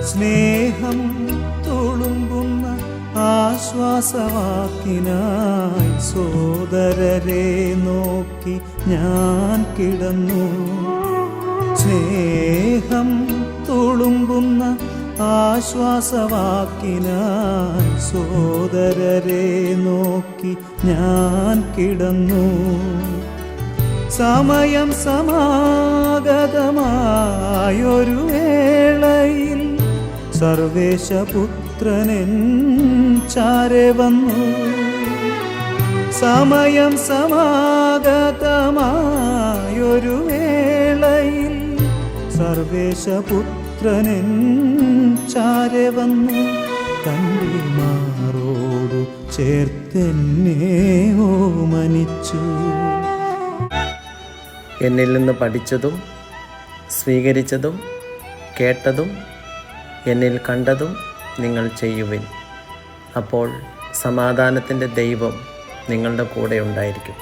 സ്നേഹം തുളുമ്പുന്ന ആശ്വാസവാക്കിനായി സോദരരെ നോക്കി ഞാൻ കിടന്നു. സ്നേഹം തുളുമ്പുന്ന ആശ്വാസവാക്കിനായി സോദരരെ നോക്കി ഞാൻ കിടന്നു. സമയം സമാഗതമായൊരു വേളയിൽ സർവേശപുത്രനെൻ ചാരെ വന്നു. സമയം സമാഗതമായൊരു വേളയിൽ സർവേശപുത്രനെൻ ചാരെ വന്നു. തൻ്റെ മാറോടു ചേർത്തെന്നെ ഓമനിച്ചു. എന്നിൽ നിന്ന് പഠിച്ചതും സ്വീകരിച്ചതും കേട്ടതും എന്നിൽ കണ്ടതും നിങ്ങൾ ചെയ്യുവിൻ. അപ്പോൾ സമാധാനത്തിൻ്റെ ദൈവം നിങ്ങളുടെ കൂടെ ഉണ്ടായിരിക്കും.